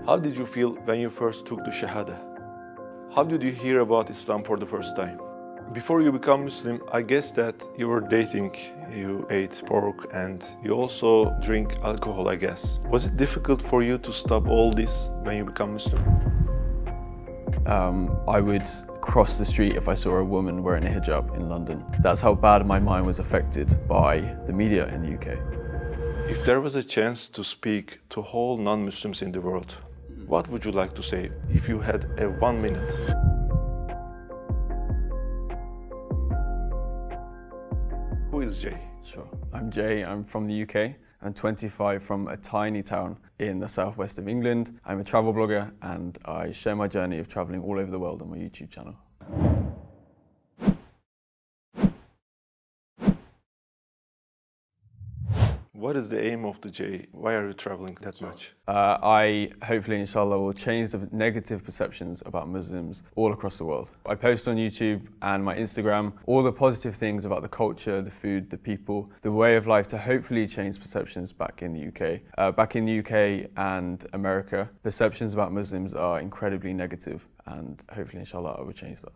How did you feel when you first took the Shahada? How did you hear about Islam for the first time? Before you become Muslim, I guess that you were dating, you ate pork, and you also drink alcohol, I guess. Was it difficult for you to stop all this when you become Muslim? I would cross the street if I saw a woman wearing a hijab in London. That's how bad my mind was affected by the media in the UK. If there was a chance to speak to whole non-Muslims in the world, what would you like to say if you had a 1 minute? Who is Jay? Sure. I'm Jay, I'm from the UK. I'm 25 from a tiny town in the southwest of England. I'm a travel blogger and I share my journey of traveling all over the world on my YouTube channel. What is the aim of the Jay? Why are you traveling that much? I hopefully, inshallah, will change the negative perceptions about Muslims all across the world. I post on YouTube and my Instagram all the positive things about the culture, the food, the people, the way of life to hopefully change perceptions back in the UK. Back in the UK and America, perceptions about Muslims are incredibly negative and hopefully, inshallah, I will change that.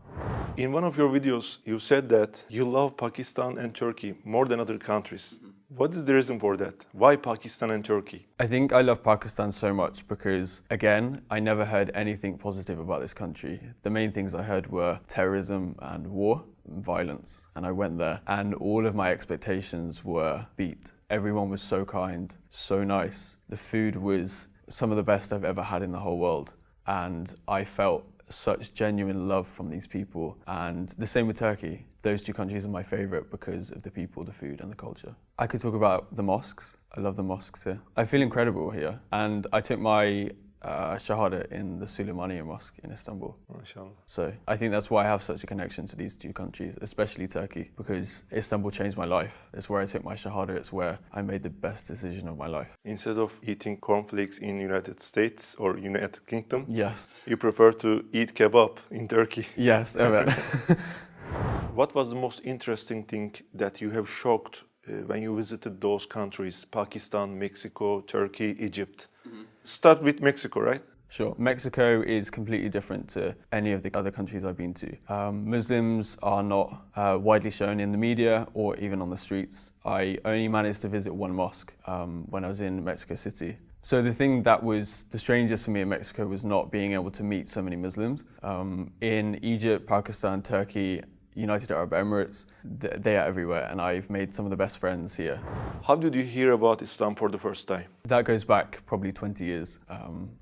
In one of your videos, you said that you love Pakistan and Turkey more than other countries. What is the reason for that? Why Pakistan and Turkey? I think I love Pakistan so much because, again, I never heard anything positive about this country. The main things I heard were terrorism and war and violence. And I went there and all of my expectations were beat. Everyone was so kind, so nice. The food was some of the best I've ever had in the whole world. And I felt such genuine love from these people. And the same with Turkey. Those two countries are my favourite because of the people, the food and the culture. I could talk about the mosques. I love the mosques here. I feel incredible here. And I took my Shahada in the Süleymaniye Mosque in Istanbul. MashaAllah. So I think that's why I have such a connection to these two countries, especially Turkey, because Istanbul changed my life. It's where I took my Shahada, it's where I made the best decision of my life. Instead of eating cornflakes in United States or United Kingdom, Yes. you prefer to eat kebab in Turkey. Yes, evet. What was the most interesting thing that you have shocked when you visited those countries, Pakistan, Mexico, Turkey, Egypt? Start with Mexico, right? Sure. Mexico is completely different to any of the other countries I've been to. Muslims are not widely shown in the media or even on the streets. I only managed to visit one mosque when I was in Mexico City. So the thing that was the strangest for me in Mexico was not being able to meet so many Muslims. In Egypt, Pakistan, Turkey, United Arab Emirates, they are everywhere and I've made some of the best friends here. How did you hear about Islam for the first time? That goes back probably 20 years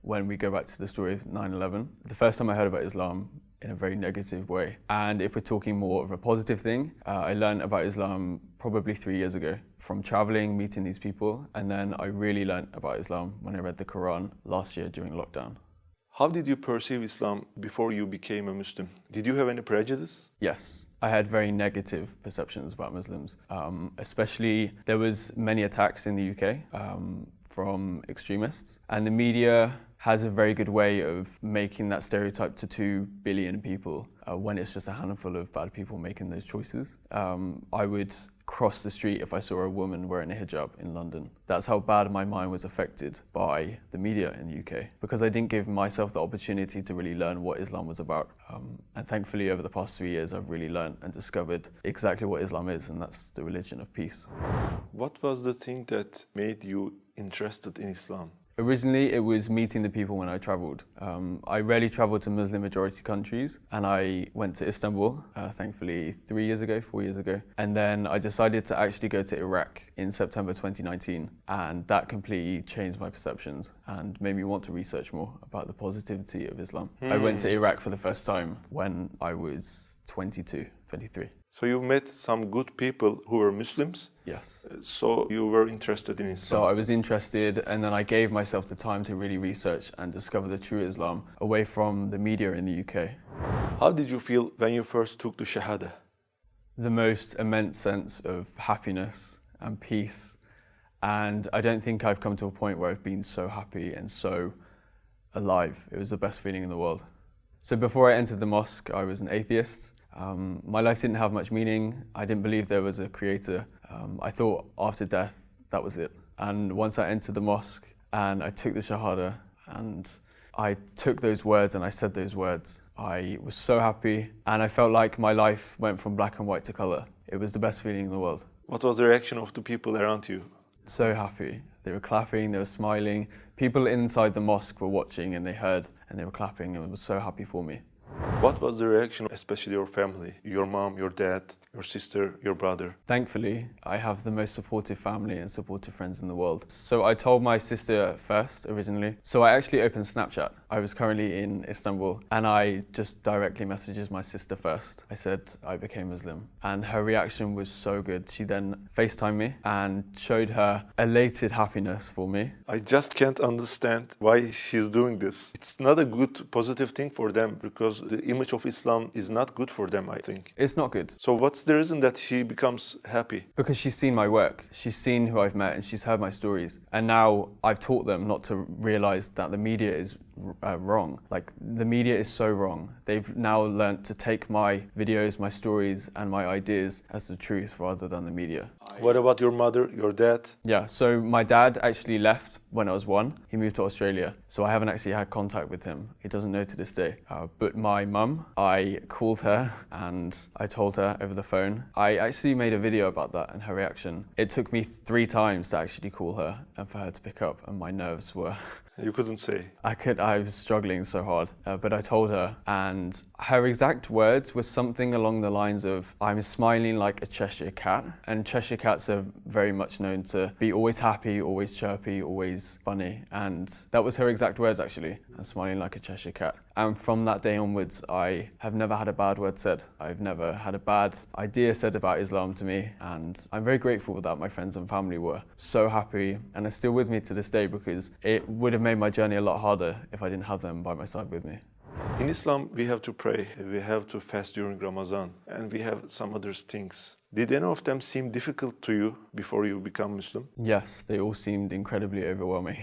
when we go back to the story of 9/11. The first time I heard about Islam in a very negative way. And if we're talking more of a positive thing, I learned about Islam probably 3 years ago from traveling, meeting these people. And then I really learned about Islam when I read the Quran last year during lockdown. How did you perceive Islam before you became a Muslim? Did you have any prejudice? Yes, I had very negative perceptions about Muslims. Especially, there was many attacks in the UK from extremists. And the media has a very good way of making that stereotype to 2 billion people when it's just a handful of bad people making those choices. I would cross the street if I saw a woman wearing a hijab in London. That's how bad my mind was affected by the media in the UK because I didn't give myself the opportunity to really learn what Islam was about. And thankfully over the past 3 years I've really learned and discovered exactly what Islam is, and that's the religion of peace. What was the thing that made you interested in Islam? Originally, it was meeting the people when I travelled. I rarely travelled to Muslim majority countries and I went to Istanbul, thankfully 4 years ago. And then I decided to actually go to Iraq in September 2019 and that completely changed my perceptions and made me want to research more about the positivity of Islam. I went to Iraq for the first time when I was 22, 23. So you met some good people who were Muslims? Yes. So you were interested in Islam? So I was interested and then I gave myself the time to really research and discover the true Islam away from the media in the UK. How did you feel when you first took the Shahada? The most immense sense of happiness and peace. And I don't think I've come to a point where I've been so happy and so alive. It was the best feeling in the world. So before I entered the mosque, I was an atheist. My life didn't have much meaning. I didn't believe there was a creator. I thought after death, that was it. And once I entered the mosque and I took the Shahada and I took those words and I said those words, I was so happy and I felt like my life went from black and white to colour. It was the best feeling in the world. What was the reaction of the people around you? So happy. They were clapping, they were smiling. People inside the mosque were watching and they heard and they were clapping and were so happy for me. What was the reaction, especially your family, your mom, your dad, your sister, your brother? Thankfully, I have the most supportive family and supportive friends in the world. So I told my sister first, originally. So I actually opened Snapchat. I was currently in Istanbul and I just directly messaged my sister first. I said I became Muslim and her reaction was so good. She then FaceTimed me and showed her elated happiness for me. I just can't understand why she's doing this. It's not a good, positive thing for them because the image of Islam is not good for them, I think. It's not good. So what's the reason that she becomes happy? Because she's seen my work, she's seen who I've met and she's heard my stories. And now I've taught them not to realise that the media is wrong. Like, the media is so wrong. They've now learnt to take my videos, my stories and my ideas as the truth rather than the media. What about your mother, your dad? Yeah, so my dad actually left when I was 1. He moved to Australia, so I haven't actually had contact with him. He doesn't know to this day. But my mum, I called her and I told her over the phone. I actually made a video about that and her reaction. It took me 3 times to actually call her and for her to pick up, and my nerves were... You couldn't say. I was struggling so hard, but I told her, and her exact words were something along the lines of, I'm smiling like a Cheshire cat, and Cheshire cats are very much known to be always happy, always chirpy, always funny, and that was her exact words actually, I'm smiling like a Cheshire cat. And from that day onwards, I have never had a bad word said. I've never had a bad idea said about Islam to me, and I'm very grateful that my friends and family were so happy and are still with me to this day, because it would have made my journey a lot harder if I didn't have them by my side with me. In Islam, we have to pray, we have to fast during Ramadan, and we have some other things. Did any of them seem difficult to you before you become Muslim? Yes, they all seemed incredibly overwhelming.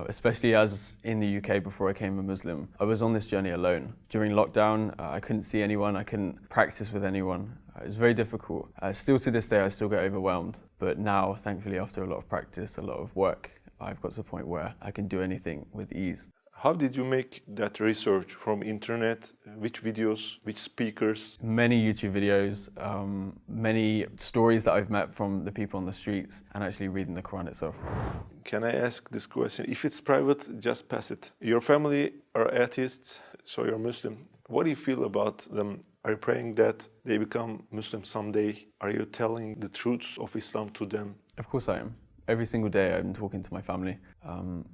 Especially as in the UK before I became a Muslim, I was on this journey alone. During lockdown, I couldn't see anyone, I couldn't practice with anyone. It was very difficult. Still to this day, I still get overwhelmed. But now, thankfully, after a lot of practice, a lot of work, I've got to the point where I can do anything with ease. How did you make that research? From internet? Which videos? Which speakers? Many YouTube videos, many stories that I've met from the people on the streets, and actually reading the Quran itself. Can I ask this question? If it's private, just pass it. Your family are atheists, so you're Muslim. What do you feel about them? Are you praying that they become Muslim someday? Are you telling the truths of Islam to them? Of course I am. Every single day I'm talking to my family.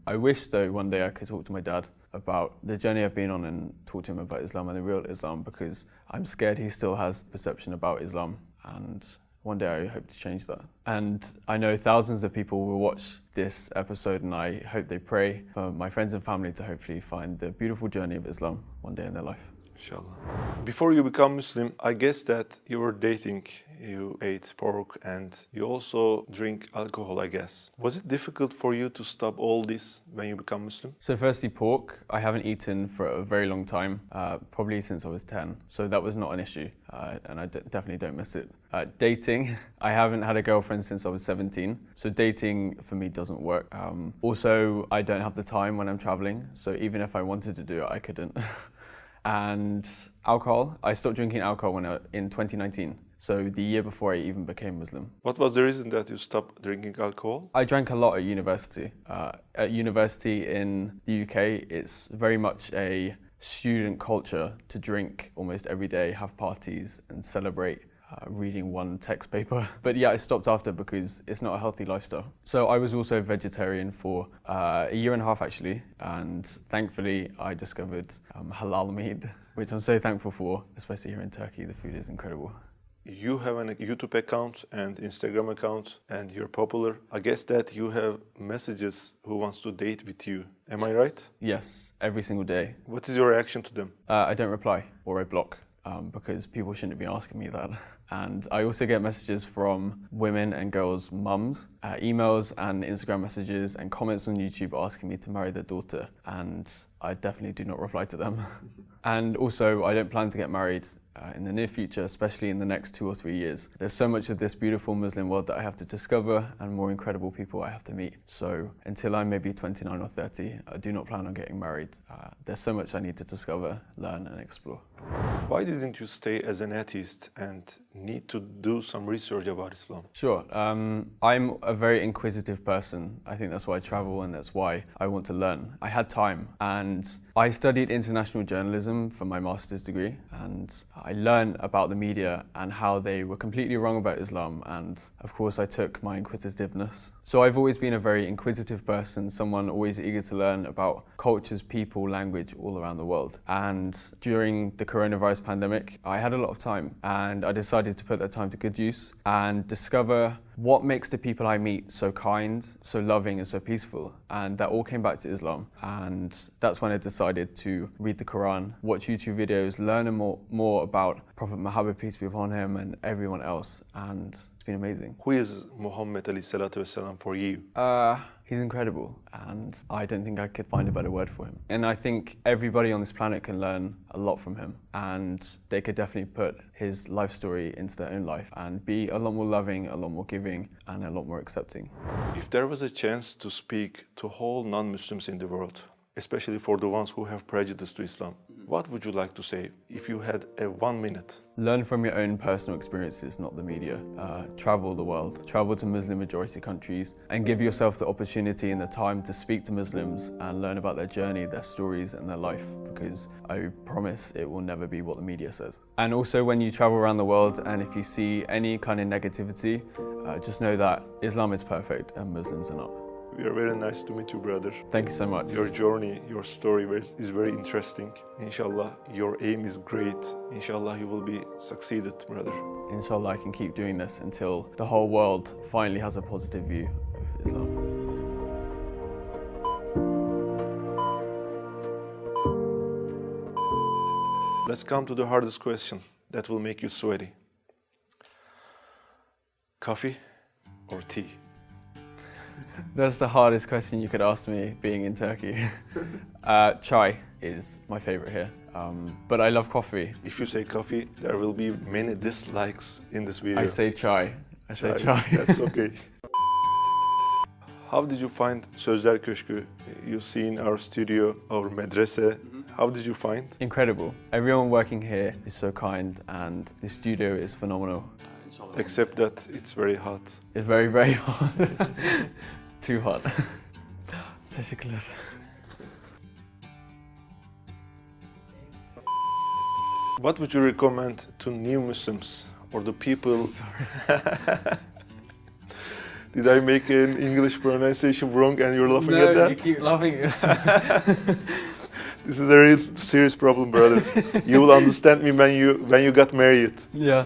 I wish though one day I could talk to my dad about the journey I've been on and talk to him about Islam and the real Islam, because I'm scared he still has perception about Islam, and one day I hope to change that. And I know thousands of people will watch this episode, and I hope they pray for my friends and family to hopefully find the beautiful journey of Islam one day in their life. Inshallah. Before you become Muslim, I guess that you were dating, you ate pork, and you also drink alcohol, I guess. Was it difficult for you to stop all this when you become Muslim? So firstly, pork, I haven't eaten for a very long time, probably since I was 10. So that was not an issue, and I definitely don't miss it. Dating, I haven't had a girlfriend since I was 17. So dating for me doesn't work. Also, I don't have the time when I'm traveling. So even if I wanted to do it, I couldn't. And alcohol, I stopped drinking alcohol in 2019, so the year before I even became Muslim. What was the reason that you stopped drinking alcohol? I drank a lot at university. At university in the UK, it's very much a student culture to drink almost every day, have parties and celebrate. Reading one text paper. But yeah, I stopped after because it's not a healthy lifestyle. So I was also vegetarian for a year and a half actually, and thankfully I discovered halal meat, which I'm so thankful for, especially here in Turkey. The food is incredible. You have a YouTube account and Instagram account, and you're popular. I guess that you have messages who wants to date with you. Am I right? Yes, every single day. What is your reaction to them? I don't reply, or I block, because people shouldn't be asking me that. And I also get messages from women and girls' mums, emails and Instagram messages and comments on YouTube asking me to marry their daughter. And I definitely do not reply to them. And also, I don't plan to get married in the near future, especially in the next 2 or 3 years. There's so much of this beautiful Muslim world that I have to discover and more incredible people I have to meet. So until I'm maybe 29 or 30, I do not plan on getting married. There's so much I need to discover, learn and explore. Why didn't you stay as an atheist and need to do some research about Islam? Sure. I'm a very inquisitive person. I think that's why I travel and that's why I want to learn. I had time and I studied international journalism for my master's degree, and I learned about the media and how they were completely wrong about Islam, and of course I took my inquisitiveness. So I've always been a very inquisitive person, someone always eager to learn about cultures, people, language all around the world. And during the coronavirus pandemic, I had a lot of time and I decided to put that time to good use and discover what makes the people I meet so kind, so loving and so peaceful. And that all came back to Islam. And that's when I decided to read the Quran, watch YouTube videos, learn more about Prophet Muhammad, peace be upon him, and everyone else. And it's been amazing. Who is Muhammad alayhi salatu wasalam for you? He's incredible, and I don't think I could find a better word for him. And I think everybody on this planet can learn a lot from him, and they could definitely put his life story into their own life and be a lot more loving, a lot more giving, and a lot more accepting. If there was a chance to speak to all non-Muslims in the world, especially for the ones who have prejudice to Islam, what would you like to say if you had 1 minute? Learn from your own personal experiences, not the media. Travel the world, travel to Muslim majority countries, and give yourself the opportunity and the time to speak to Muslims and learn about their journey, their stories and their life, because I promise it will never be what the media says. And also when you travel around the world and if you see any kind of negativity, just know that Islam is perfect and Muslims are not. We are very nice to meet you, brother. Thank you so much. Your journey, your story is very interesting. Inshallah, your aim is great. Inshallah, you will be succeeded, brother. Inshallah, I can keep doing this until the whole world finally has a positive view of Islam. Let's come to the hardest question that will make you sweaty. Coffee or tea? That's the hardest question you could ask me being in Turkey. Chai is my favorite here, but I love coffee. If you say coffee, there will be many dislikes in this video. I say chai. I say chai. That's okay. How did you find Sözler Köşkü? You see in our studio, our medrese. How did you find? Incredible. Everyone working here is so kind and the studio is phenomenal. Except that it's very hot. It's very, very hot. Too hot. Teşekkürler. What would you recommend to new Muslims or the people? Sorry. Did I make an English pronunciation wrong and you're laughing No, at that? you keep laughing. This is a real serious problem, brother. You will understand me when you got married. Yeah.